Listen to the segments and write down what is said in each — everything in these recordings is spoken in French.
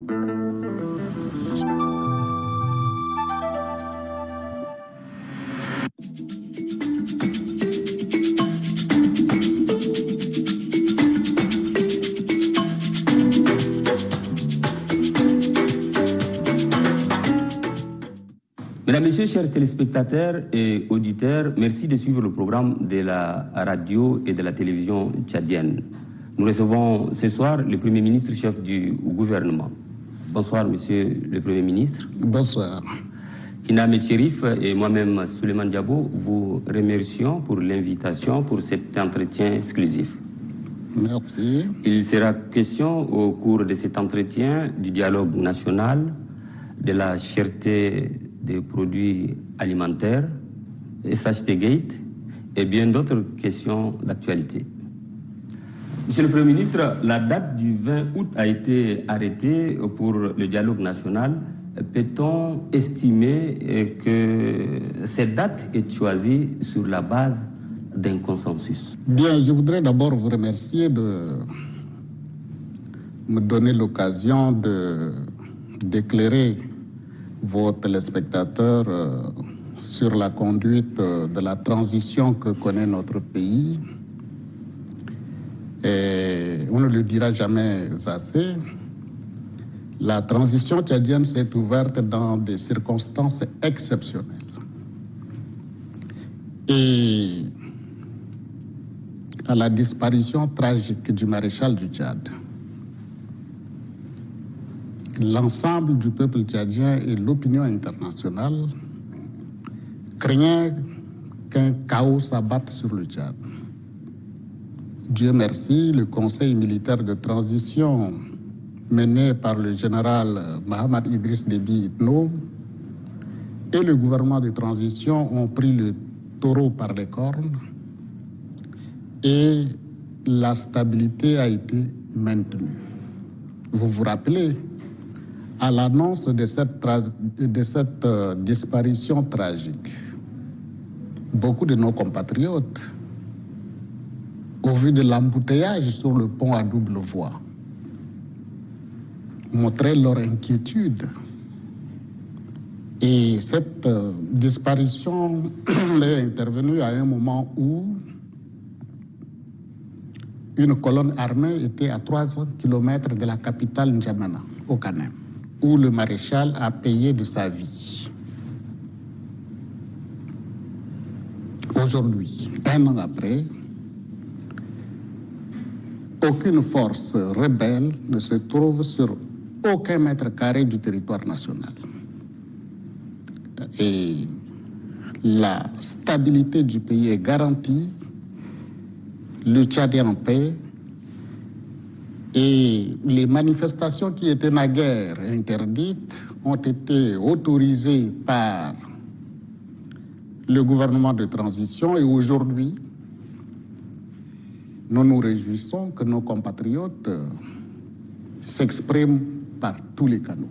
Mesdames, Messieurs, chers téléspectateurs et auditeurs, merci de suivre le programme de la radio et de la télévision tchadienne. Nous recevons ce soir le Premier ministre chef du gouvernement. Bonsoir, Monsieur le Premier ministre. Bonsoir. Inam Tcherif et moi-même, Souleymane Diabo, vous remercions pour l'invitation pour cet entretien exclusif. Merci. Il sera question au cours de cet entretien du dialogue national, de la cherté des produits alimentaires, SHT Gate et bien d'autres questions d'actualité. Monsieur le Premier ministre, la date du 20 août a été arrêtée pour le dialogue national. Peut-on estimer que cette date est choisie sur la base d'un consensus? Bien, je voudrais d'abord vous remercier de me donner l'occasion d'éclairer vos téléspectateurs sur la conduite de la transition que connaît notre pays. Et on ne le dira jamais assez. La transition tchadienne s'est ouverte dans des circonstances exceptionnelles. Et à la disparition tragique du maréchal du Tchad, l'ensemble du peuple tchadien et l'opinion internationale craignaient qu'un chaos s'abatte sur le Tchad. Dieu merci, le conseil militaire de transition mené par le général Mahamad Idriss Déby Itno et le gouvernement de transition ont pris le taureau par les cornes et la stabilité a été maintenue. Vous vous rappelez, à l'annonce de cette disparition tragique, beaucoup de nos compatriotes, au vu de l'embouteillage sur le pont à double voie, montraient leur inquiétude. Et cette disparition est intervenue à un moment où une colonne armée était à 300 km de la capitale N'Djamena, au Kanem, où le maréchal a payé de sa vie. Aujourd'hui, un an après, aucune force rebelle ne se trouve sur aucun mètre carré du territoire national. Et la stabilité du pays est garantie, le Tchad est en paix, et les manifestations qui étaient naguère interdites ont été autorisées par le gouvernement de transition et aujourd'hui, nous nous réjouissons que nos compatriotes s'expriment par tous les canaux.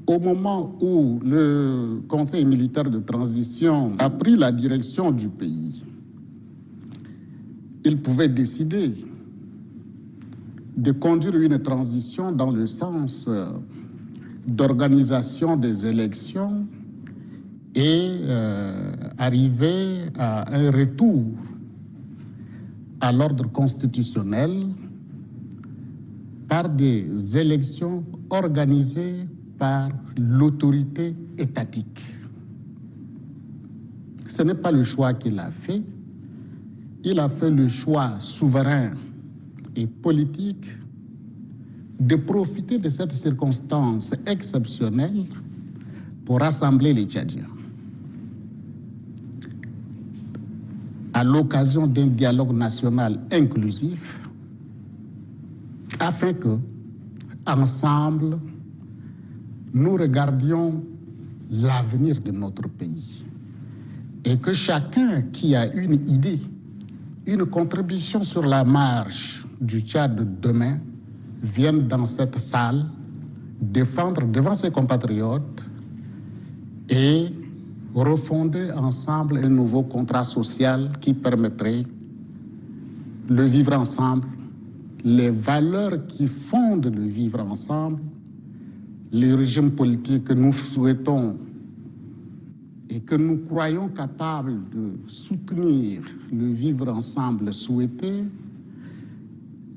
Au moment où le Conseil militaire de transition a pris la direction du pays, il pouvait décider de conduire une transition dans le sens d'organisation des élections et arriver à un retour à l'ordre constitutionnel par des élections organisées par l'autorité étatique. Ce n'est pas le choix qu'il a fait. Il a fait le choix souverain et politique de profiter de cette circonstance exceptionnelle pour rassembler les Tchadiens à l'occasion d'un dialogue national inclusif afin que, ensemble, nous regardions l'avenir de notre pays et que chacun qui a une idée, une contribution sur la marche du Tchad de demain vienne dans cette salle défendre devant ses compatriotes et refonder ensemble un nouveau contrat social qui permettrait le vivre ensemble les valeurs qui fondent le vivre ensemble, les régimes politiques que nous souhaitons et que nous croyons capables de soutenir le vivre ensemble souhaité,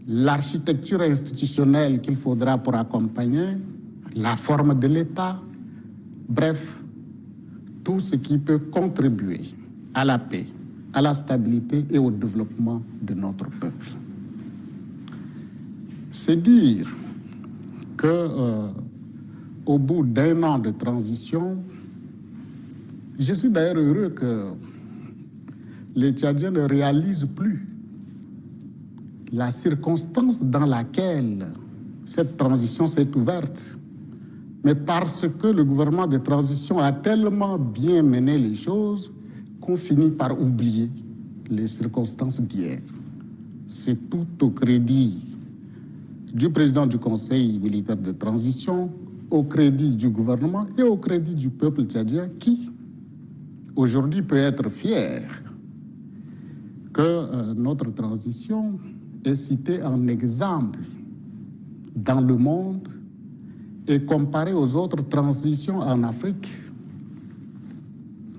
l'architecture institutionnelle qu'il faudra pour accompagner, la forme de l'État, bref, tout ce qui peut contribuer à la paix, à la stabilité et au développement de notre peuple. C'est dire que au bout d'un an de transition, je suis d'ailleurs heureux que les Tchadiens ne réalisent plus la circonstance dans laquelle cette transition s'est ouverte, mais parce que le gouvernement de transition a tellement bien mené les choses qu'on finit par oublier les circonstances d'hier. C'est tout au crédit du président du Conseil militaire de transition, au crédit du gouvernement et au crédit du peuple tchadien qui, aujourd'hui, peut être fier que notre transition est citée en exemple dans le monde et comparée aux autres transitions en Afrique.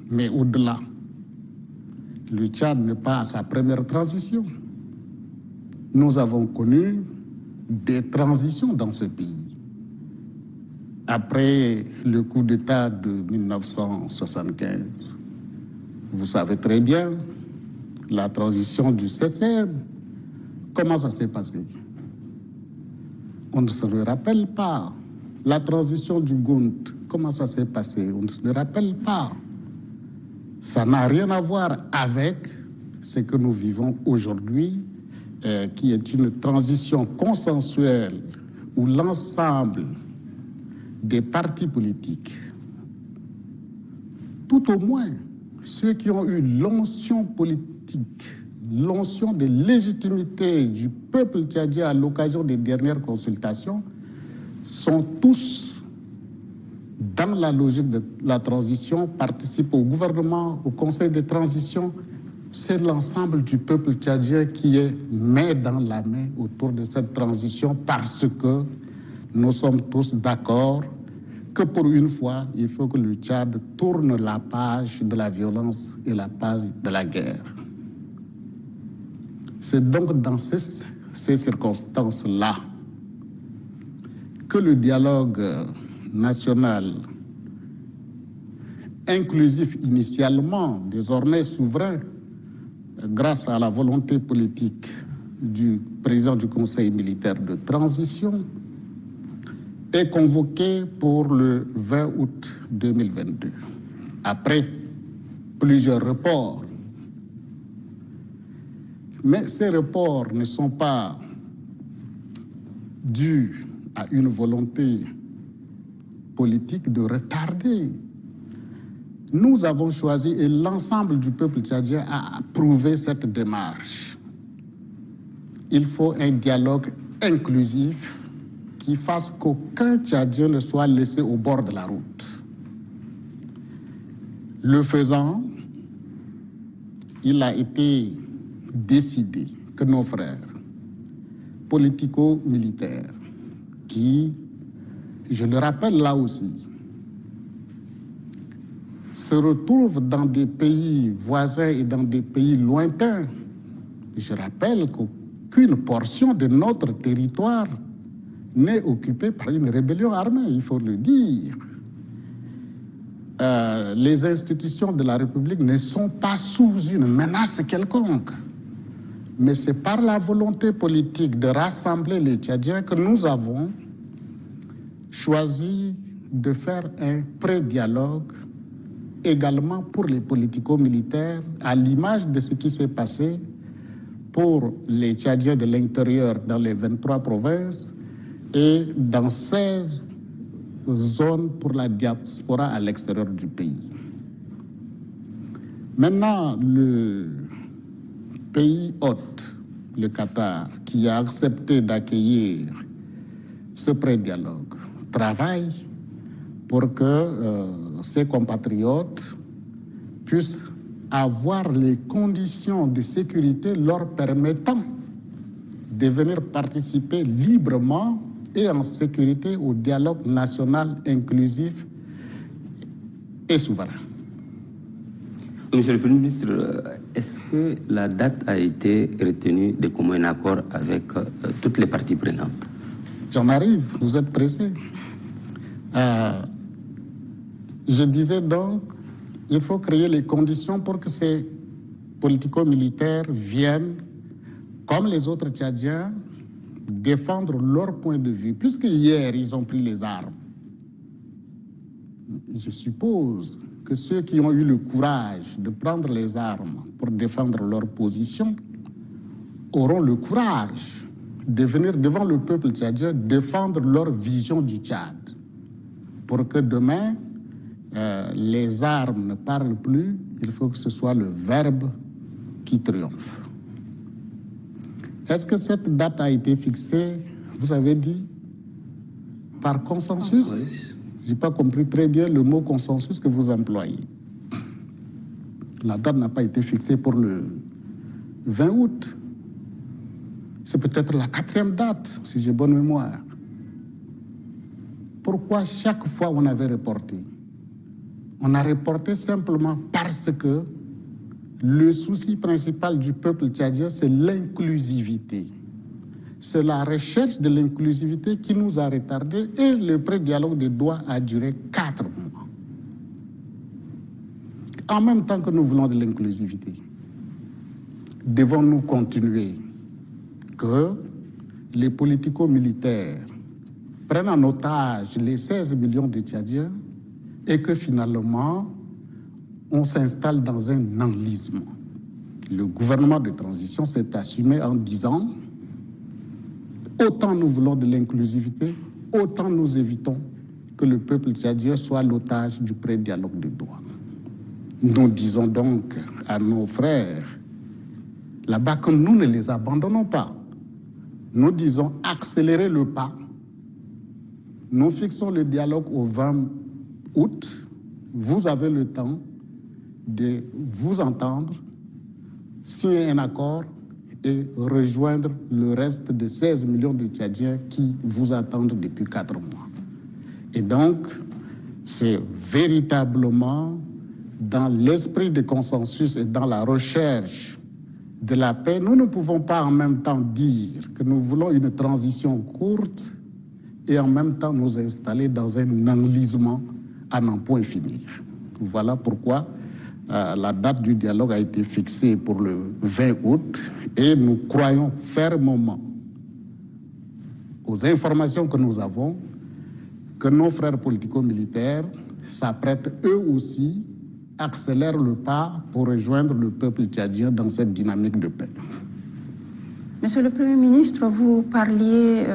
Mais au-delà, le Tchad n'est pas à sa première transition. Nous avons connu des transitions dans ce pays. Après le coup d'État de 1975, vous savez très bien, la transition du CCM, comment ça s'est passé? On ne se le rappelle pas. La transition du GUNT, comment ça s'est passé? On ne se le rappelle pas. Ça n'a rien à voir avec ce que nous vivons aujourd'hui, qui est une transition consensuelle où l'ensemble des partis politiques, tout au moins ceux qui ont eu l'onction politique, l'onction de légitimité du peuple tchadien à l'occasion des dernières consultations, sont tous dans la logique de la transition, participent au gouvernement, au conseil de transition. C'est l'ensemble du peuple tchadien qui est main dans la main autour de cette transition parce que nous sommes tous d'accord que pour une fois, il faut que le Tchad tourne la page de la violence et la page de la guerre. C'est donc dans ces circonstances-là que le dialogue national, inclusif initialement, désormais souverain, grâce à la volonté politique du président du Conseil militaire de transition, est convoqué pour le 20 août 2022, après plusieurs reports. Mais ces reports ne sont pas dus à une volonté politique de retarder. Nous avons choisi, et l'ensemble du peuple tchadien a approuvé cette démarche. Il faut un dialogue inclusif qui fasse qu'aucun Tchadien ne soit laissé au bord de la route. Le faisant, il a été décidé que nos frères politico-militaires, qui, je le rappelle là aussi, se retrouvent dans des pays voisins et dans des pays lointains. Je rappelle qu'aucune portion de notre territoire n'est occupée par une rébellion armée, il faut le dire. Les institutions de la République ne sont pas sous une menace quelconque. Mais c'est par la volonté politique de rassembler les Tchadiens que nous avons choisi de faire un pré-dialogue également pour les politico-militaires, à l'image de ce qui s'est passé pour les Tchadiens de l'intérieur dans les 23 provinces et dans 16 zones pour la diaspora à l'extérieur du pays. Maintenant, le pays hôte, le Qatar, qui a accepté d'accueillir ce pré-dialogue, travaille pour que ses compatriotes puissent avoir les conditions de sécurité leur permettant de venir participer librement et en sécurité au dialogue national inclusif et souverain. Monsieur le Premier ministre, est-ce que la date a été retenue de commun accord avec toutes les parties prenantes? J'en arrive, vous êtes pressé. Je disais donc, il faut créer les conditions pour que ces politico-militaires viennent, comme les autres Tchadiens, défendre leur point de vue. Puisque hier, ils ont pris les armes, je suppose que ceux qui ont eu le courage de prendre les armes pour défendre leur position auront le courage de venir devant le peuple tchadien défendre leur vision du Tchad. Pour que demain, les armes ne parlent plus, il faut que ce soit le verbe qui triomphe. Est-ce que cette date a été fixée, vous avez dit, par consensus? Oui. Je n'ai pas compris très bien le mot consensus que vous employez. La date n'a pas été fixée pour le 20 août. C'est peut-être la 4e date, si j'ai bonne mémoire. Pourquoi chaque fois on avait reporté? On a reporté simplement parce que le souci principal du peuple tchadien, c'est l'inclusivité. C'est la recherche de l'inclusivité qui nous a retardés et le pré-dialogue de Doha a duré 4 mois. En même temps que nous voulons de l'inclusivité, devons-nous continuer que les politico-militaires prennent en otage les 16 millions de Tchadiens et que finalement, on s'installe dans un enlisement. Le gouvernement de transition s'est assumé en disant autant nous voulons de l'inclusivité, autant nous évitons que le peuple tchadien soit l'otage du pré-dialogue de Doha. Nous disons donc à nos frères là-bas que nous ne les abandonnons pas. Nous disons accélérer le pas. Nous fixons le dialogue au 20 août. Vous avez le temps de vous entendre, signer un accord et rejoindre le reste des 16 millions de Tchadiens qui vous attendent depuis 4 mois. Et donc, c'est véritablement dans l'esprit de consensus et dans la recherche de la paix. Nous ne pouvons pas en même temps dire que nous voulons une transition courte et en même temps nous installer dans un enlisement à n'en point finir. Voilà pourquoi la date du dialogue a été fixée pour le 20 août et nous croyons fermement aux informations que nous avons que nos frères politico-militaires s'apprêtent eux aussi, accélèrent le pas pour rejoindre le peuple tchadien dans cette dynamique de paix. Monsieur le Premier ministre, vous parliez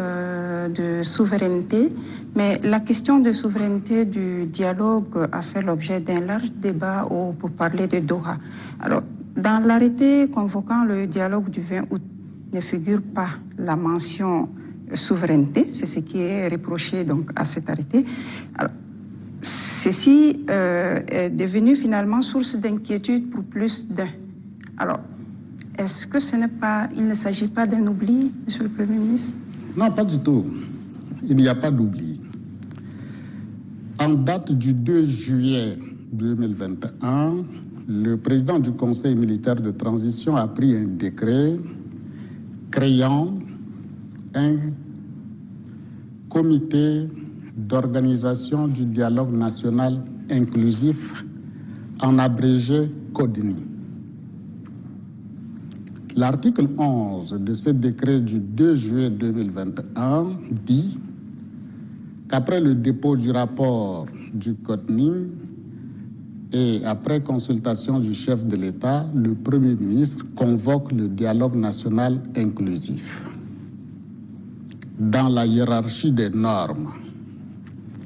de souveraineté, mais la question de souveraineté du dialogue a fait l'objet d'un large débat pour parler de Doha. Alors, dans l'arrêté convoquant le dialogue du 20 août, ne figure pas la mention souveraineté, c'est ce qui est reproché donc à cet arrêté. Alors, ceci est devenu finalement source d'inquiétude pour plus d'un. Alors, est-ce que il ne s'agit pas d'un oubli, Monsieur le Premier ministre? Non, pas du tout. Il n'y a pas d'oubli. En date du 2 juillet 2021, le président du Conseil militaire de transition a pris un décret créant un comité d'organisation du dialogue national inclusif, en abrégé CODNI. L'article 11 de ce décret du 2 juillet 2021 dit qu'après le dépôt du rapport du CODNI et après consultation du chef de l'État, le Premier ministre convoque le dialogue national inclusif. Dans la hiérarchie des normes,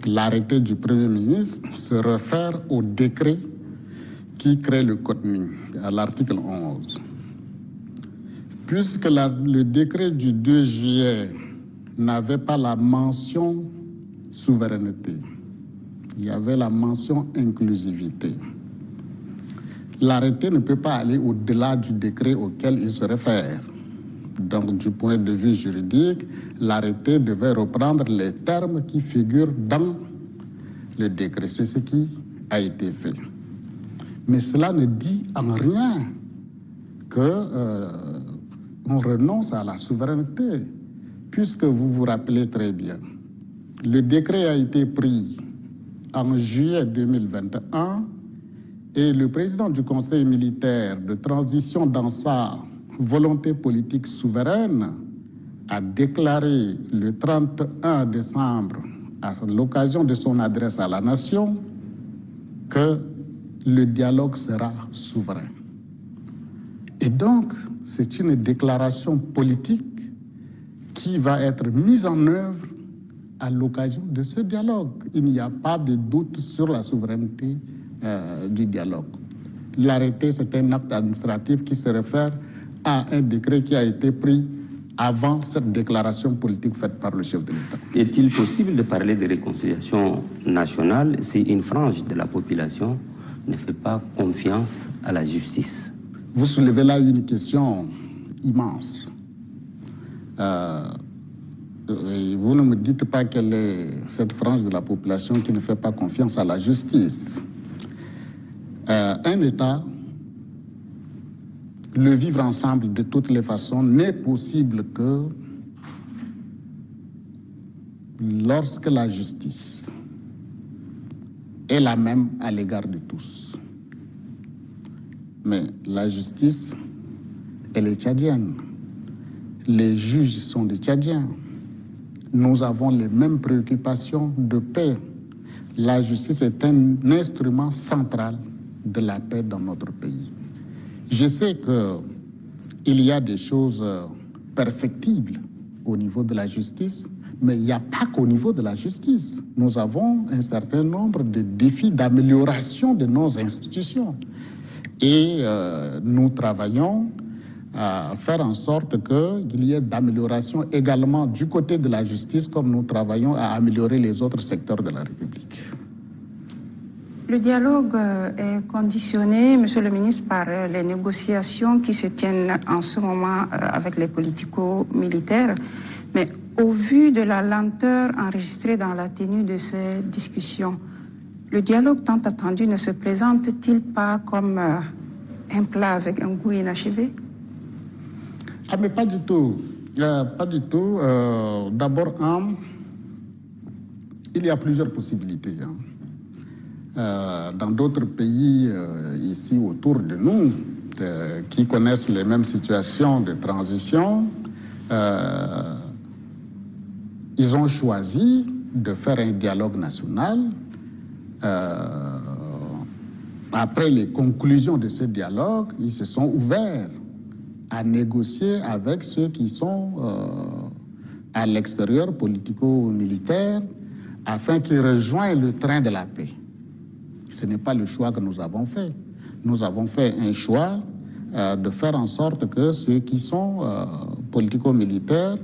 l'arrêté du Premier ministre se réfère au décret qui crée le CODNI, à l'article 11. Puisque le décret du 2 juillet n'avait pas la mention souveraineté, il y avait la mention inclusivité. L'arrêté ne peut pas aller au-delà du décret auquel il se réfère. Donc, du point de vue juridique, l'arrêté devait reprendre les termes qui figurent dans le décret. C'est ce qui a été fait. Mais cela ne dit en rien qu'on renonce à la souveraineté, puisque vous vous rappelez très bien, le décret a été pris en juillet 2021 et le président du Conseil militaire de transition, dans sa volonté politique souveraine, a déclaré le 31 décembre, à l'occasion de son adresse à la nation, que le dialogue sera souverain. Et donc, c'est une déclaration politique qui va être mise en œuvre à l'occasion de ce dialogue. Il n'y a pas de doute sur la souveraineté du dialogue. L'arrêté, c'est un acte administratif qui se réfère à un décret qui a été pris avant cette déclaration politique faite par le chef de l'État. Est-il possible de parler de réconciliation nationale si une frange de la population ne fait pas confiance à la justice? Vous soulevez là une question immense. Vous ne me dites pas quelle est cette frange de la population qui ne fait pas confiance à la justice. Un État, le vivre ensemble de toutes les façons n'est possible que lorsque la justice est la même à l'égard de tous. Mais la justice, elle est tchadienne. Les juges sont des Tchadiens. Nous avons les mêmes préoccupations de paix. La justice est un instrument central de la paix dans notre pays. Je sais qu'il y a des choses perfectibles au niveau de la justice, mais il n'y a pas qu'au niveau de la justice. Nous avons un certain nombre de défis d'amélioration de nos institutions. Et nous travaillons à faire en sorte qu'il y ait d'amélioration également du côté de la justice, comme nous travaillons à améliorer les autres secteurs de la République. Le dialogue est conditionné, Monsieur le ministre, par les négociations qui se tiennent en ce moment avec les politico-militaires. Mais au vu de la lenteur enregistrée dans la tenue de ces discussions, le dialogue tant attendu ne se présente-t-il pas comme un plat avec un goût inachevé? Ah, mais pas du tout. Pas du tout. D'abord, il y a plusieurs possibilités. Dans d'autres pays ici autour de nous, qui connaissent les mêmes situations de transition, ils ont choisi de faire un dialogue national. Après les conclusions de ce dialogue, ils se sont ouverts à négocier avec ceux qui sont à l'extérieur, politico-militaires, afin qu'ils rejoignent le train de la paix. Ce n'est pas le choix que nous avons fait. Nous avons fait un choix de faire en sorte que ceux qui sont politico-militaires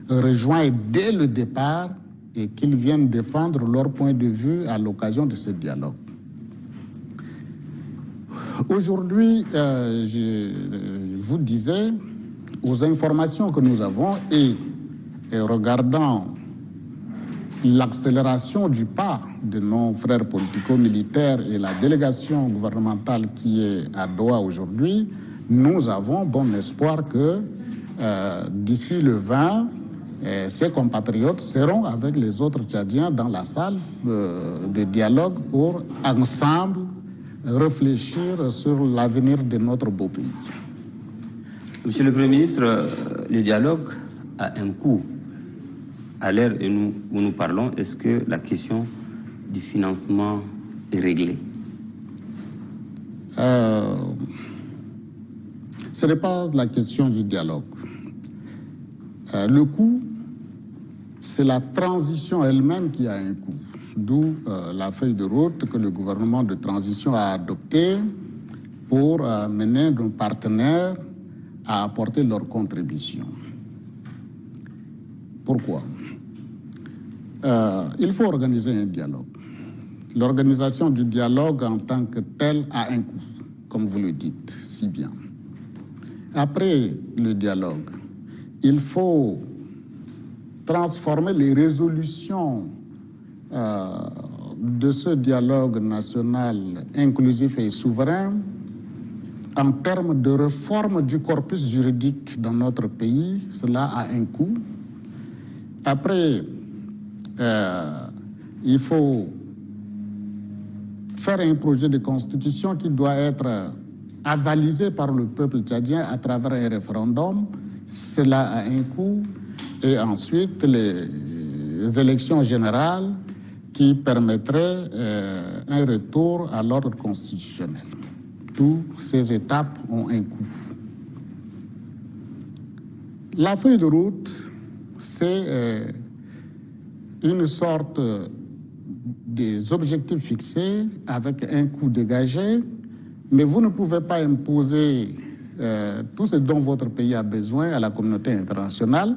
rejoignent dès le départ et qu'ils viennent défendre leur point de vue à l'occasion de ce dialogue. Aujourd'hui, je vous disais, aux informations que nous avons et regardant l'accélération du pas de nos frères politico-militaires et la délégation gouvernementale qui est à Doha aujourd'hui, nous avons bon espoir que d'ici le 20, ces compatriotes seront avec les autres Tchadiens dans la salle de dialogue pour ensemble réfléchir sur l'avenir de notre beau pays. Monsieur le Premier ministre, le dialogue a un coût. À l'heure où nous parlons, est-ce que la question du financement est réglée? Ce n'est pas la question du dialogue. Le coût, c'est la transition elle-même qui a un coût. D'où la feuille de route que le gouvernement de transition a adoptée pour mener nos partenaires à apporter leur contribution. Pourquoi? Il faut organiser un dialogue. L'organisation du dialogue en tant que telle a un coût, comme vous le dites si bien. Après le dialogue, il faut transformer les résolutions de ce dialogue national inclusif et souverain en termes de réforme du corpus juridique dans notre pays. Cela a un coût. Après, il faut faire un projet de constitution qui doit être avalisé par le peuple tchadien à travers un référendum. Cela a un coût. Et ensuite, les élections générales qui permettraient un retour à l'ordre constitutionnel. Toutes ces étapes ont un coût. La feuille de route, c'est une sorte des objectifs fixés avec un coût dégagé, mais vous ne pouvez pas imposer tout ce dont votre pays a besoin à la communauté internationale.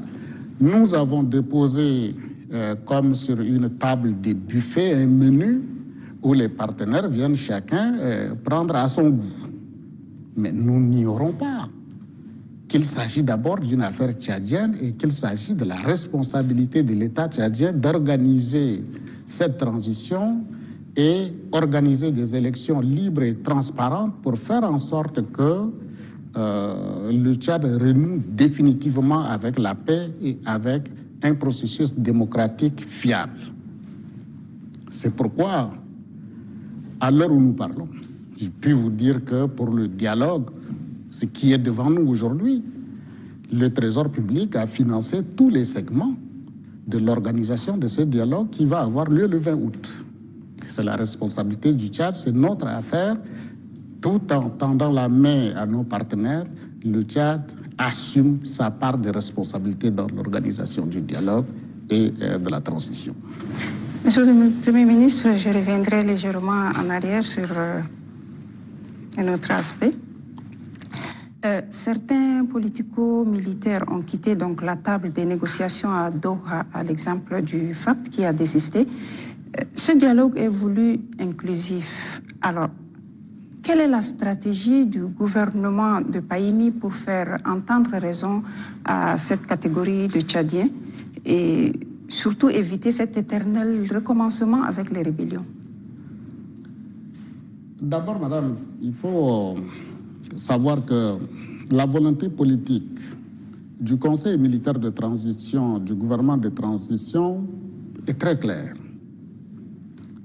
Nous avons déposé, comme sur une table de buffet, un menu où les partenaires viennent chacun prendre à son goût. Mais nous n'ignorons pas qu'il s'agit d'abord d'une affaire tchadienne et qu'il s'agit de la responsabilité de l'État tchadien d'organiser cette transition et organiser des élections libres et transparentes pour faire en sorte que le Tchad renoue définitivement avec la paix et avec un processus démocratique fiable. C'est pourquoi, à l'heure où nous parlons, je puis vous dire que pour le dialogue, ce qui est devant nous aujourd'hui, le Trésor public a financé tous les segments de l'organisation de ce dialogue qui va avoir lieu le 20 août. C'est la responsabilité du Tchad, c'est notre affaire. Tout en tendant la main à nos partenaires, le Tchad assume sa part de responsabilité dans l'organisation du dialogue et de la transition. Monsieur le Premier ministre, je reviendrai légèrement en arrière sur un autre aspect. Certains politico-militaires ont quitté donc la table des négociations à Doha, à l'exemple du FACT qui a désisté. Ce dialogue est voulu inclusif. Alors, quelle est la stratégie du gouvernement de Pahimi pour faire entendre raison à cette catégorie de Tchadiens et surtout éviter cet éternel recommencement avec les rébellions? D'abord, madame, il faut savoir que la volonté politique du Conseil militaire de transition, du gouvernement de transition, est très claire.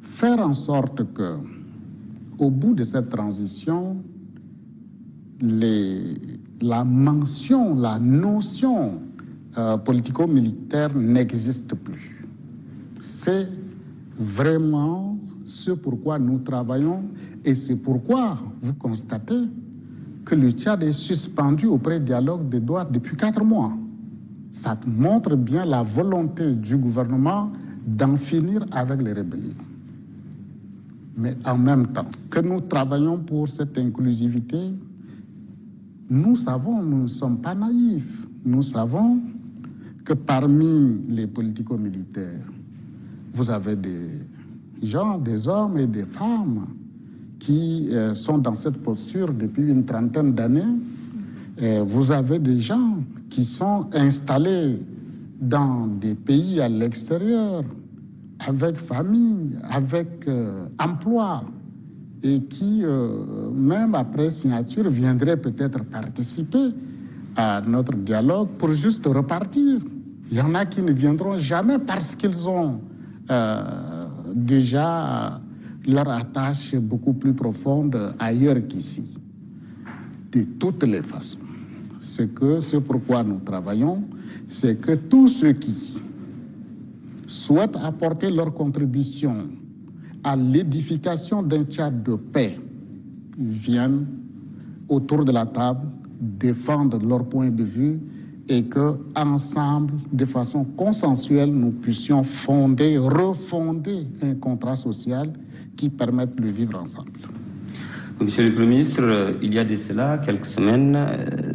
Faire en sorte que, au bout de cette transition, la mention, la notion politico-militaire n'existe plus. C'est vraiment ce pourquoi nous travaillons et c'est pourquoi vous constatez que le Tchad est suspendu au pré-dialogue de Doha depuis 4 mois. Ça montre bien la volonté du gouvernement d'en finir avec les rébellions. Mais en même temps que nous travaillons pour cette inclusivité, nous savons, nous ne sommes pas naïfs. Nous savons que parmi les politico-militaires, vous avez des gens, des hommes et des femmes qui sont dans cette posture depuis une trentaine d'années. Vous avez des gens qui sont installés dans des pays à l'extérieur, avec famille, avec emploi, et qui, même après signature, viendraient peut-être participer à notre dialogue pour juste repartir. Il y en a qui ne viendront jamais parce qu'ils ont déjà leur attache beaucoup plus profonde ailleurs qu'ici. De toutes les façons, ce pourquoi nous travaillons, c'est que tous ceux qui souhaitent apporter leur contribution à l'édification d'un Tchad de paix viennent autour de la table défendre leur point de vue et que ensemble, de façon consensuelle, nous puissions refonder un contrat social qui permette de vivre ensemble. Monsieur le Premier ministre, il y a de cela quelques semaines,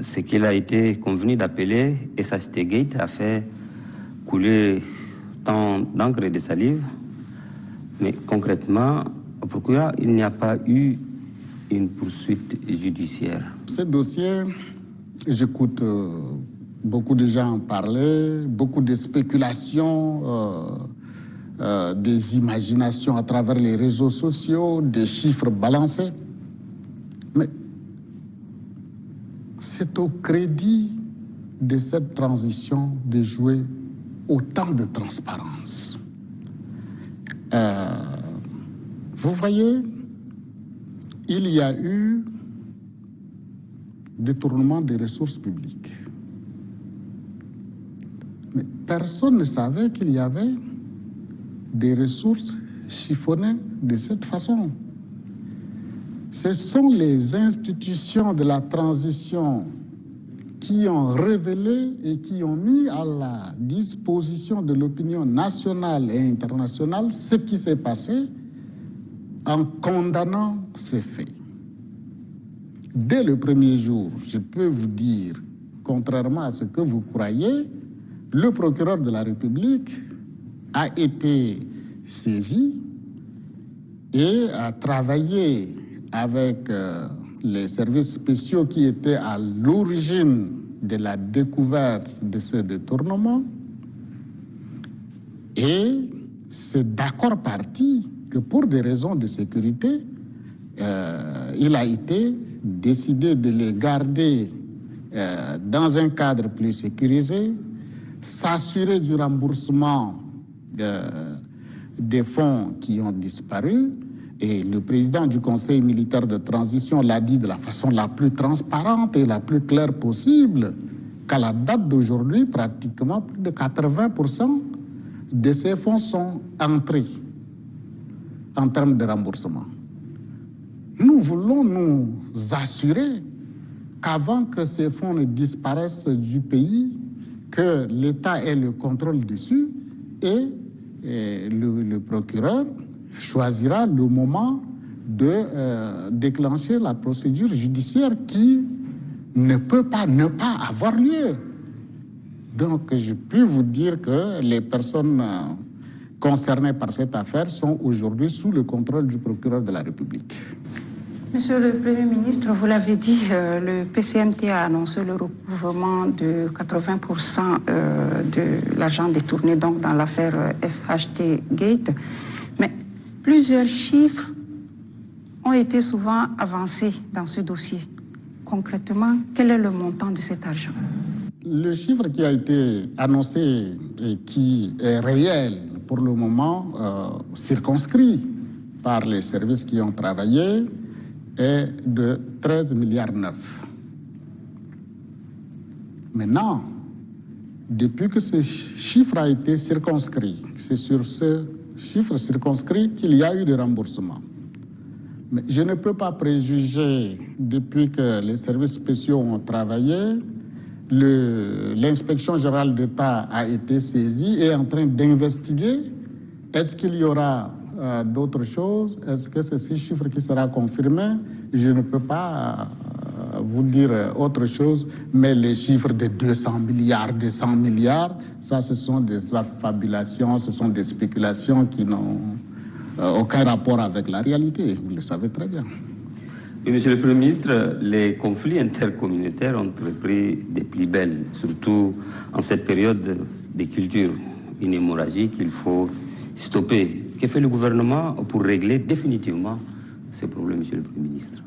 ce qu'il a été convenu d'appeler SHT Gate a fait couler tant d'encre et de salive. Mais concrètement, pourquoi il n'y a pas eu une poursuite judiciaire? Ce dossier, j'écoute beaucoup de gens en parlaient, beaucoup de spéculations, des imaginations à travers les réseaux sociaux, des chiffres balancés. Mais c'est au crédit de cette transition de jouer autant de transparence. Vous voyez, il y a eu détournement des ressources publiques. Mais personne ne savait qu'il y avait des ressources chiffonnées de cette façon. Ce sont les institutions de la transition qui ont révélé et qui ont mis à la disposition de l'opinion nationale et internationale ce qui s'est passé en condamnant ces faits. Dès le premier jour, je peux vous dire, contrairement à ce que vous croyez, le procureur de la République a été saisi et a travaillé avec les services spéciaux qui étaient à l'origine de la découverte de ce détournement. Et c'est d'accord parti que pour des raisons de sécurité, il a été décidé de les garder dans un cadre plus sécurisé, s'assurer du remboursement des fonds qui ont disparu. Et le président du Conseil militaire de transition l'a dit de la façon la plus transparente et la plus claire possible, qu'à la date d'aujourd'hui, pratiquement plus de 80% de ces fonds sont entrés en termes de remboursement. Nous voulons nous assurer qu'avant que ces fonds ne disparaissent du pays, que l'État ait le contrôle dessus et le procureur choisira le moment de déclencher la procédure judiciaire qui ne peut pas ne pas avoir lieu. Donc, je peux vous dire que les personnes concernées par cette affaire sont aujourd'hui sous le contrôle du procureur de la République. Monsieur le Premier ministre, vous l'avez dit, le PCMT a annoncé le recouvrement de 80% de l'argent détourné donc, dans l'affaire SHT Gate. Mais plusieurs chiffres ont été souvent avancés dans ce dossier. Concrètement, quel est le montant de cet argent? Le chiffre qui a été annoncé et qui est réel pour le moment, circonscrit par les services qui ont travaillé, est de 13,9 milliards. Maintenant, depuis que ce chiffre a été circonscrit, c'est sur ce chiffre circonscrit qu'il y a eu des remboursements. Mais je ne peux pas préjuger, depuis que les services spéciaux ont travaillé, l'inspection générale d'État a été saisie et est en train d'investiguer. Est-ce qu'il y aura d'autres choses? Est-ce que c'est ce chiffre qui sera confirmé? Je ne peux pas vous dire autre chose, mais les chiffres de 200 milliards, 200 milliards, ça ce sont des affabulations, ce sont des spéculations qui n'ont aucun rapport avec la réalité, vous le savez très bien. Oui, Monsieur le Premier ministre, les conflits intercommunautaires ont pris des plus belles, surtout en cette période de culture, une hémorragie qu'il faut stopper. Que fait le gouvernement pour régler définitivement ces problèmes, Monsieur le Premier ministre?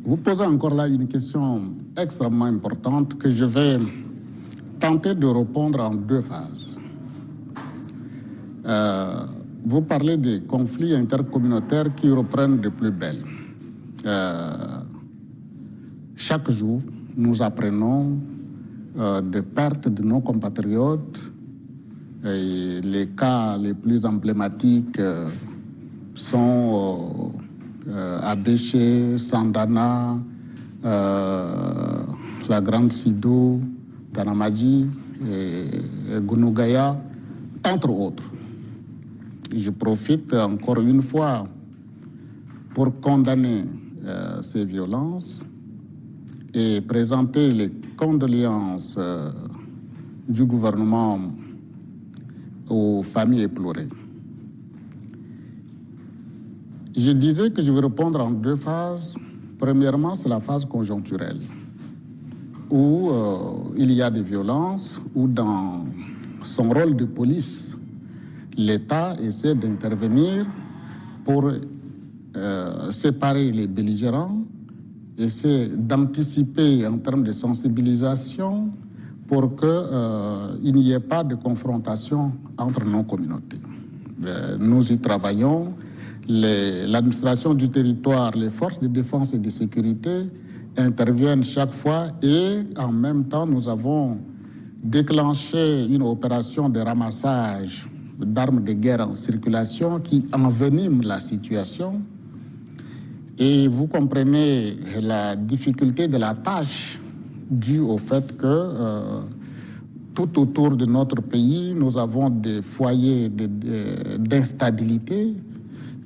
Vous posez encore là une question extrêmement importante que je vais tenter de répondre en deux phases. Vous parlez des conflits intercommunautaires qui reprennent de plus belle. Chaque jour, nous apprenons des pertes de nos compatriotes. Et les cas les plus emblématiques sont Abéché, Sandana, la Grande Sido, Kanamaji et Gunugaya, entre autres. Je profite encore une fois pour condamner ces violences et présenter les condoléances du gouvernement aux familles éplorées. Je disais que je vais répondre en deux phases. Premièrement, c'est la phase conjoncturelle. où il y a des violences, où dans son rôle de police, l'État essaie d'intervenir pour séparer les belligérants, essaie d'anticiper en termes de sensibilisation pour qu'il n'y ait pas de confrontation entre nos communautés. Nous y travaillons. L'administration du territoire, les forces de défense et de sécurité interviennent chaque fois et en même temps nous avons déclenché une opération de ramassage d'armes de guerre en circulation qui envenime la situation. Et vous comprenez la difficulté de la tâche due au fait que tout autour de notre pays, nous avons des foyers d'instabilité,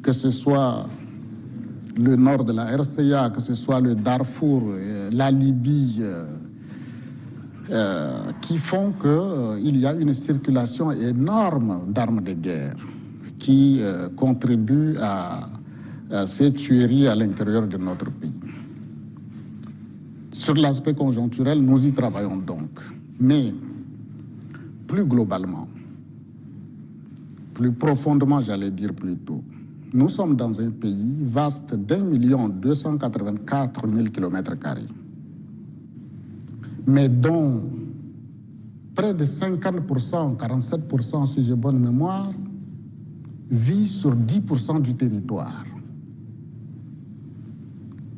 que ce soit le nord de la RCA, que ce soit le Darfour, la Libye, qui font qu'il y a une circulation énorme d'armes de guerre qui contribuent à ces tueries à l'intérieur de notre pays. Sur l'aspect conjoncturel, nous y travaillons donc. Mais plus globalement, plus profondément, j'allais dire plutôt, nous sommes dans un pays vaste d'1 284 000 km², mais dont près de 50%, 47%, si j'ai bonne mémoire, vit sur 10% du territoire.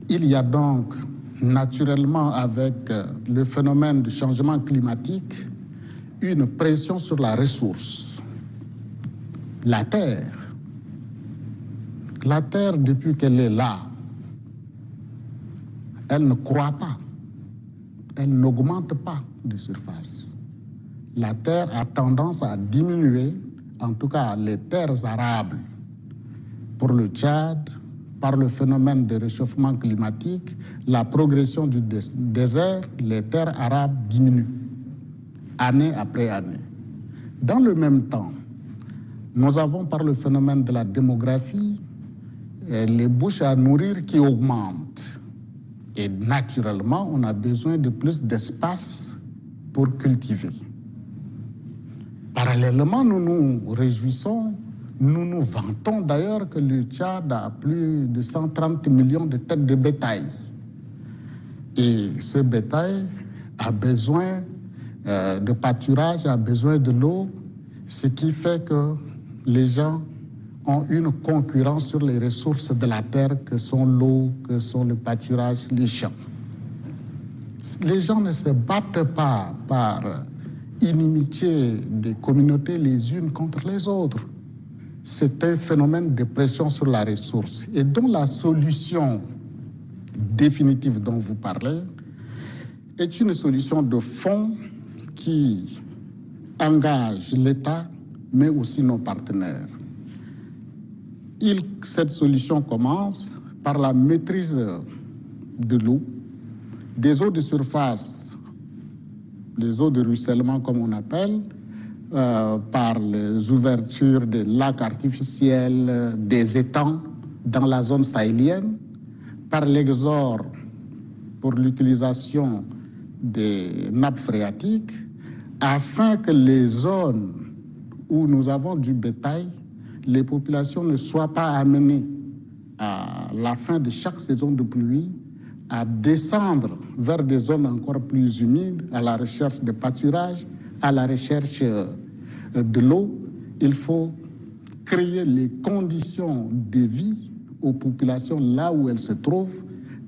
Il y a donc naturellement avec le phénomène du changement climatique une pression sur la ressource, la terre. La terre, depuis qu'elle est là, elle ne croît pas, elle n'augmente pas de surface. La terre a tendance à diminuer, en tout cas les terres arables. Pour le Tchad, par le phénomène de réchauffement climatique, la progression du désert, les terres arabes diminuent, année après année. Dans le même temps, nous avons par le phénomène de la démographie, les bouches à nourrir qui augmentent. Et naturellement, on a besoin de plus d'espace pour cultiver. Parallèlement, nous nous réjouissons, nous nous vantons d'ailleurs que le Tchad a plus de 130 millions de têtes de bétail. Et ce bétail a besoin de pâturage, a besoin de l'eau, ce qui fait que les gens ont une concurrence sur les ressources de la terre que sont l'eau, que sont le pâturage, les champs. Les gens ne se battent pas par inimitié des communautés les unes contre les autres. C'est un phénomène de pression sur la ressource et dont la solution définitive dont vous parlez est une solution de fond qui engage l'État, mais aussi nos partenaires. Cette solution commence par la maîtrise de l'eau, des eaux de surface, les eaux de ruissellement comme on appelle, par les ouvertures des lacs artificiels, des étangs dans la zone sahélienne, par l'exor pour l'utilisation des nappes phréatiques, afin que les zones où nous avons du bétail, les populations ne soient pas amenées à la fin de chaque saison de pluie à descendre vers des zones encore plus humides, à la recherche de pâturage, à la recherche de l'eau. Il faut créer les conditions de vie aux populations là où elles se trouvent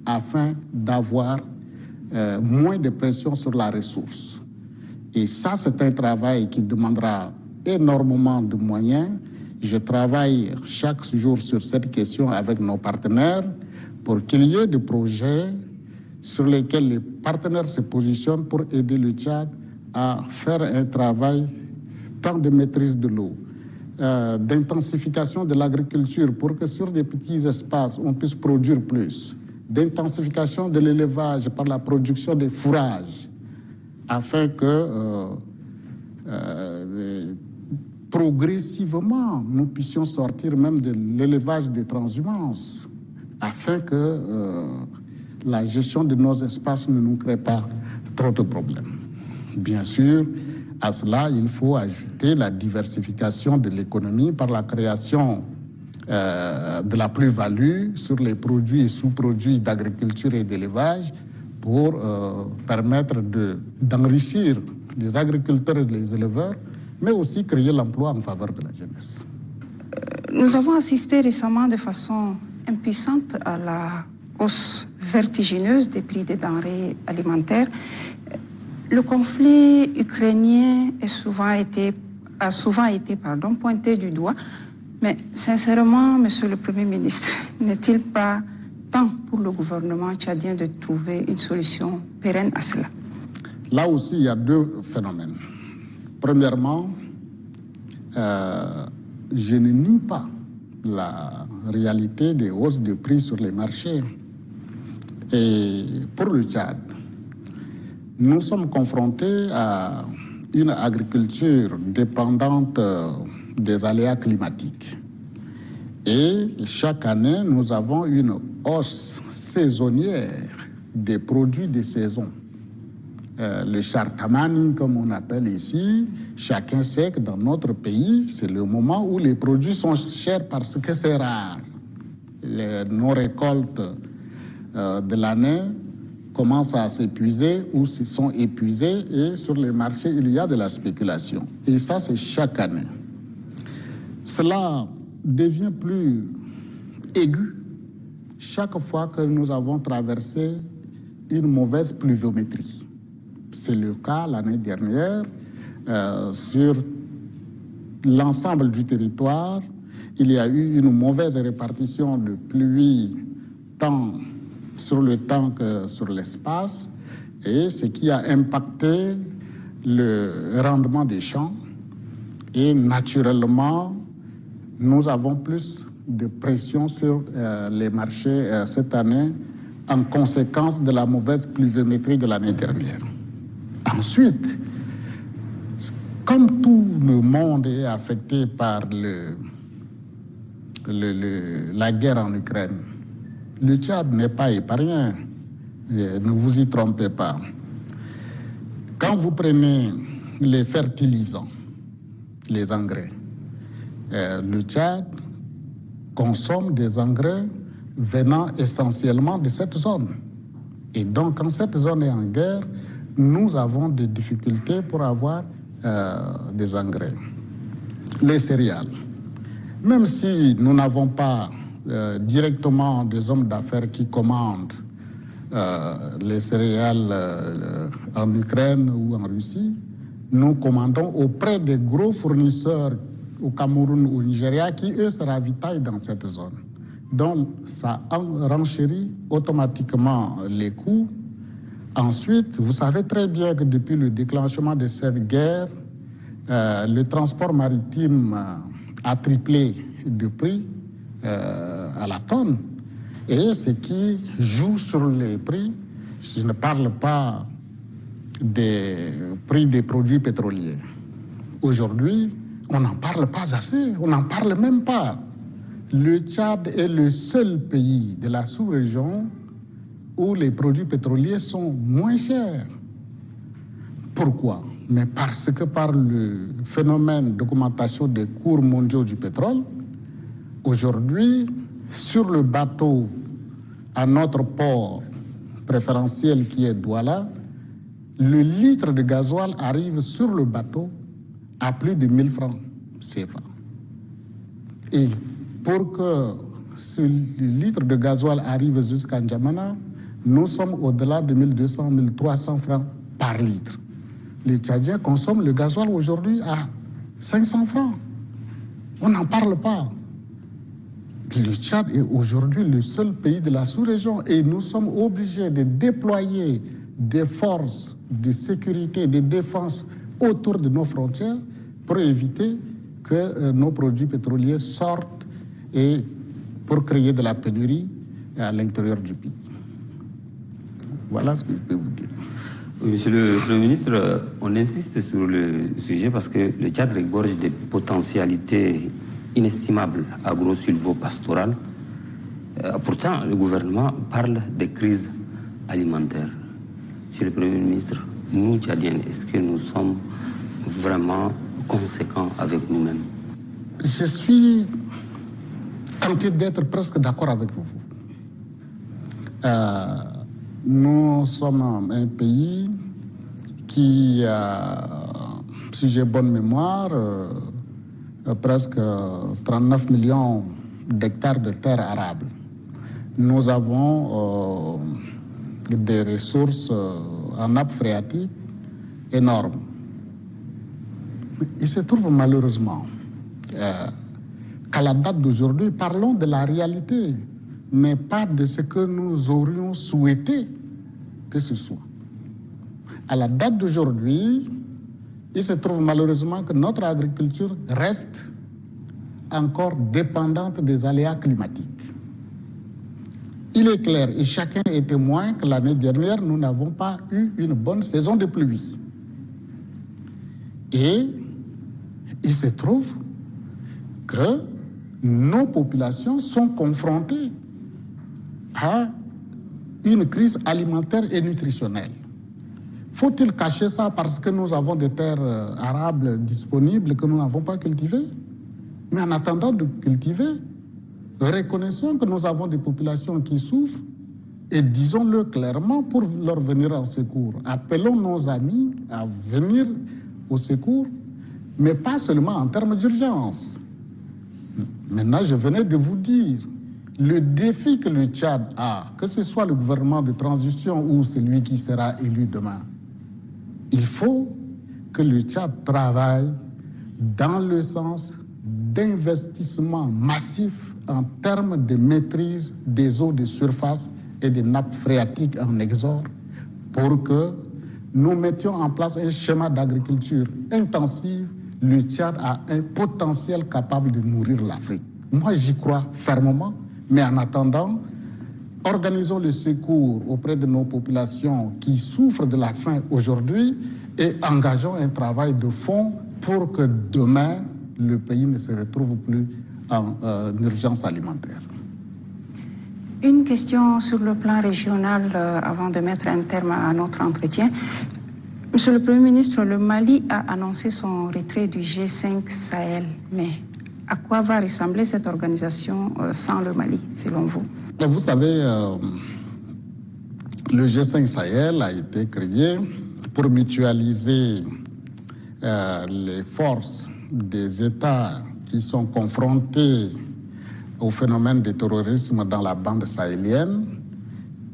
afin d'avoir moins de pression sur la ressource. Et ça, c'est un travail qui demandera énormément de moyens. Je travaille chaque jour sur cette question avec nos partenaires pour qu'il y ait des projets sur lesquels les partenaires se positionnent pour aider le Tchad à faire un travail tant de maîtrise de l'eau, d'intensification de l'agriculture pour que sur des petits espaces, on puisse produire plus, d'intensification de l'élevage par la production des fourrages, afin que progressivement, nous puissions sortir même de l'élevage des transhumances, afin que la gestion de nos espaces ne nous crée pas trop de problèmes. Bien sûr, à cela, il faut ajouter la diversification de l'économie par la création de la plus-value sur les produits et sous-produits d'agriculture et d'élevage pour permettre d'enrichir les agriculteurs et les éleveurs, mais aussi créer l'emploi en faveur de la jeunesse. Nous avons assisté récemment de façon impuissante à la hausse vertigineuse des prix des denrées alimentaires. Le conflit ukrainien a souvent été pointé du doigt. Mais sincèrement, Monsieur le Premier ministre, n'est-il pas temps pour le gouvernement tchadien de trouver une solution pérenne à cela? Là aussi, il y a deux phénomènes. Premièrement, je ne nie pas la réalité des hausses de prix sur les marchés. Et pour le Tchad, nous sommes confrontés à une agriculture dépendante des aléas climatiques. Et chaque année, nous avons une hausse saisonnière des produits de saison. Le chartamani, comme on appelle ici, chacun sait que dans notre pays, c'est le moment où les produits sont chers parce que c'est rare. Nos récoltes de l'année commencent à s'épuiser ou se sont épuisées et sur les marchés, il y a de la spéculation. Et ça, c'est chaque année. Cela devient plus aigu chaque fois que nous avons traversé une mauvaise pluviométrie. C'est le cas l'année dernière sur l'ensemble du territoire. Il y a eu une mauvaise répartition de pluie tant sur le temps que sur l'espace, et ce qui a impacté le rendement des champs. Et naturellement, nous avons plus de pression sur les marchés cette année en conséquence de la mauvaise pluviométrie de l'année dernière. Ensuite, comme tout le monde est affecté par la guerre en Ukraine, le Tchad n'est pas épargné. Ne vous y trompez pas. Quand vous prenez les fertilisants, les engrais, le Tchad consomme des engrais venant essentiellement de cette zone. Et donc, quand cette zone est en guerre, nous avons des difficultés pour avoir des engrais. Les céréales. Même si nous n'avons pas directement des hommes d'affaires qui commandent les céréales en Ukraine ou en Russie, nous commandons auprès des gros fournisseurs au Cameroun ou au Nigeria qui, eux, se ravitaillent dans cette zone. Donc, ça renchérit automatiquement les coûts. Ensuite, vous savez très bien que depuis le déclenchement de cette guerre, le transport maritime a triplé de prix à la tonne. Et ce qui joue sur les prix, je ne parle pas des prix des produits pétroliers. Aujourd'hui, on n'en parle pas assez, on n'en parle même pas. Le Tchad est le seul pays de la sous-région où les produits pétroliers sont moins chers. Pourquoi? Mais parce que par le phénomène d'augmentation des cours mondiaux du pétrole, aujourd'hui, sur le bateau à notre port préférentiel qui est Douala, le litre de gasoil arrive sur le bateau à plus de 1000 francs CFA. Et pour que ce litre de gasoil arrive jusqu'à N'Djamena, nous sommes au-delà de 1200, 1300 francs par litre. Les Tchadiens consomment le gasoil aujourd'hui à 500 francs. On n'en parle pas. Le Tchad est aujourd'hui le seul pays de la sous-région et nous sommes obligés de déployer des forces de sécurité, de défense autour de nos frontières pour éviter que nos produits pétroliers sortent et pour créer de la pénurie à l'intérieur du pays. Voilà ce que je peux vous dire. Oui, Monsieur le Premier ministre, on insiste sur le sujet parce que le Tchad regorge des potentialités inestimables agro-silvo-pastorales. Pourtant, le gouvernement parle des crises alimentaires. Monsieur le Premier ministre, nous, Tchadiens, est-ce que nous sommes vraiment conséquents avec nous-mêmes? Je suis tenté d'être presque d'accord avec vous. Nous sommes un pays qui, si j'ai bonne mémoire, presque 39 millions d'hectares de terres arables. Nous avons des ressources en nappe phréatique énormes. Il se trouve malheureusement qu'à la date d'aujourd'hui, parlons de la réalité, mais pas de ce que nous aurions souhaité que ce soit. À la date d'aujourd'hui, il se trouve malheureusement que notre agriculture reste encore dépendante des aléas climatiques. Il est clair, et chacun est témoin, que l'année dernière, nous n'avons pas eu une bonne saison de pluie. Et il se trouve que nos populations sont confrontées à une crise alimentaire et nutritionnelle. Faut-il cacher ça parce que nous avons des terres arables disponibles que nous n'avons pas cultivées? Mais en attendant de cultiver, reconnaissons que nous avons des populations qui souffrent et disons-le clairement pour leur venir en secours. Appelons nos amis à venir au secours, mais pas seulement en termes d'urgence. Maintenant, je venais de vous dire, le défi que le Tchad a, que ce soit le gouvernement de transition ou celui qui sera élu demain, il faut que le Tchad travaille dans le sens d'investissement massif en termes de maîtrise des eaux de surface et des nappes phréatiques en exorde pour que nous mettions en place un schéma d'agriculture intensive. Le Tchad a un potentiel capable de nourrir l'Afrique. Moi, j'y crois fermement, mais en attendant, organisons le secours auprès de nos populations qui souffrent de la faim aujourd'hui et engageons un travail de fond pour que demain, le pays ne se retrouve plus en urgence alimentaire. Une question sur le plan régional avant de mettre un terme à notre entretien. Monsieur le Premier ministre, le Mali a annoncé son retrait du G5 Sahel, mais à quoi va ressembler cette organisation sans le Mali, selon vous? Vous savez, le G5 Sahel a été créé pour mutualiser les forces des États qui sont confrontés au phénomène de terrorisme dans la bande sahélienne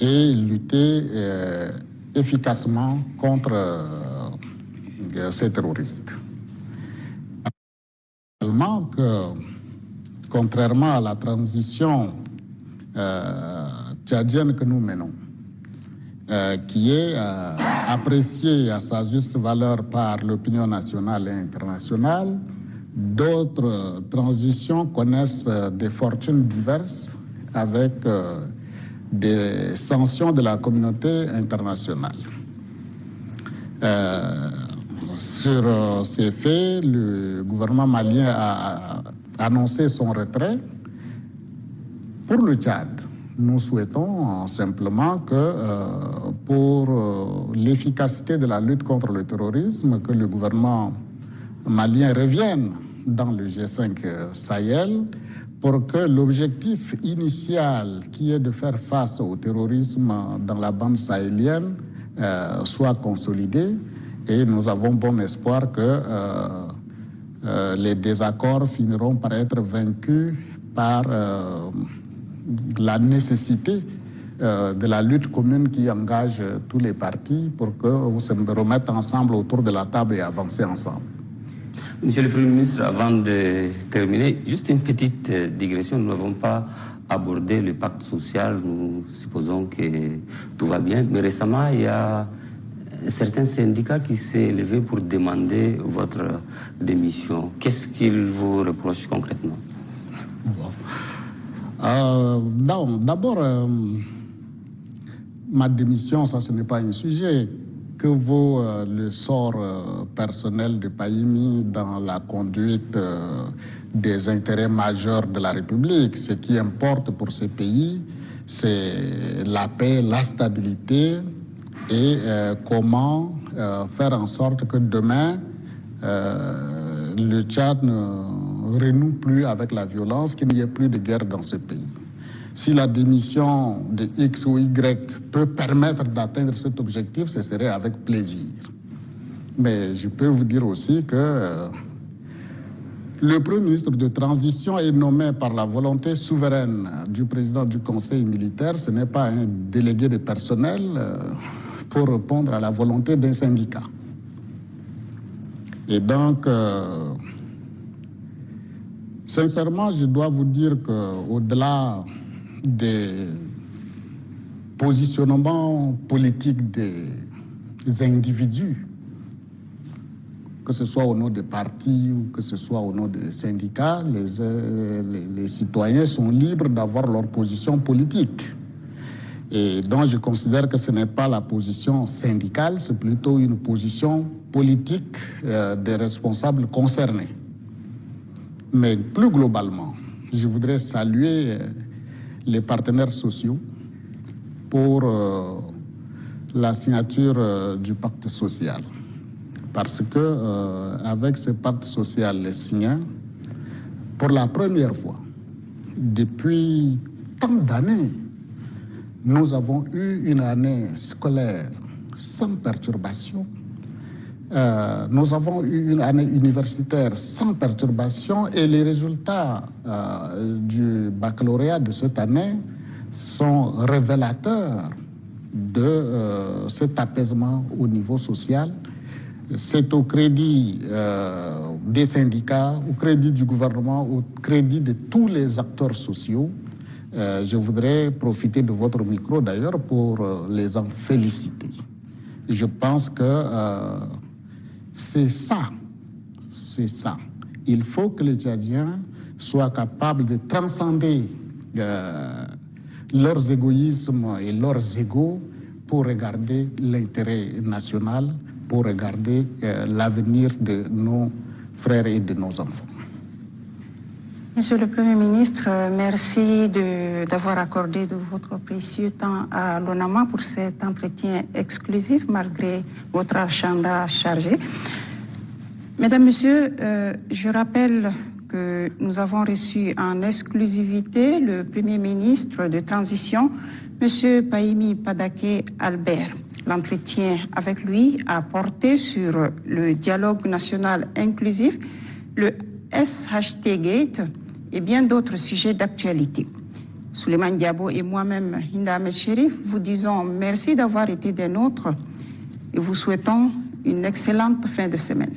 et lutter efficacement contre ces terroristes. Tellement que, contrairement à la transition tchadienne que nous menons, qui est appréciée à sa juste valeur par l'opinion nationale et internationale, d'autres transitions connaissent des fortunes diverses avec des sanctions de la communauté internationale. Sur ces faits, le gouvernement malien a annoncé son retrait. Pour le Tchad, nous souhaitons simplement que pour l'efficacité de la lutte contre le terrorisme, que le gouvernement malien revienne dans le G5 Sahel pour que l'objectif initial qui est de faire face au terrorisme dans la bande sahélienne soit consolidé et nous avons bon espoir que les désaccords finiront par être vaincus par la nécessité de la lutte commune qui engage tous les partis pour qu'on se remette ensemble autour de la table et avancer ensemble. Monsieur le Premier ministre, avant de terminer, juste une petite digression. Nous n'avons pas abordé le pacte social. Nous supposons que tout va bien. Mais récemment, il y a certains syndicats qui s'est levé pour demander votre démission. Qu'est-ce qu'ils vous reprochent concrètement? Non, d'abord, ma démission, ça, ce n'est pas un sujet. Que vaut le sort personnel de Payimi dans la conduite des intérêts majeurs de la République? Ce qui importe pour ce pays, c'est la paix, la stabilité et comment faire en sorte que demain, le Tchad ne renoue plus avec la violence, qu'il n'y ait plus de guerre dans ce pays. Si la démission de X ou Y peut permettre d'atteindre cet objectif, ce serait avec plaisir. Mais je peux vous dire aussi que le Premier ministre de transition est nommé par la volonté souveraine du président du Conseil militaire. Ce n'est pas un délégué de personnel pour répondre à la volonté d'un syndicat. Et donc, sincèrement, je dois vous dire qu'au-delà des positionnements politiques des individus, que ce soit au nom des partis ou que ce soit au nom des syndicats, les citoyens sont libres d'avoir leur position politique. Et donc je considère que ce n'est pas la position syndicale, c'est plutôt une position politique des responsables concernés. Mais plus globalement, je voudrais saluer les partenaires sociaux pour la signature du pacte social. Parce que avec ce pacte social les signés, pour la première fois depuis tant d'années, nous avons eu une année scolaire sans perturbation. Nous avons eu une année universitaire sans perturbation et les résultats du baccalauréat de cette année sont révélateurs de cet apaisement au niveau social. C'est au crédit des syndicats, au crédit du gouvernement, au crédit de tous les acteurs sociaux. Je voudrais profiter de votre micro d'ailleurs pour les en féliciter. Je pense que c'est ça. Il faut que les Tchadiens soient capables de transcender leurs égoïsmes et leurs égos pour regarder l'intérêt national, pour regarder l'avenir de nos frères et de nos enfants. Monsieur le Premier ministre, merci d'avoir accordé de votre précieux temps à l'ONAMA pour cet entretien exclusif malgré votre agenda chargé. Mesdames, Messieurs, je rappelle que nous avons reçu en exclusivité le Premier ministre de transition, Monsieur Pahimi Padaké Albert. L'entretien avec lui a porté sur le dialogue national inclusif, le SHT Gate et bien d'autres sujets d'actualité. Souleymane Diabo et moi-même, Hinda Ahmed Chérif, vous disons merci d'avoir été des nôtres et vous souhaitons une excellente fin de semaine.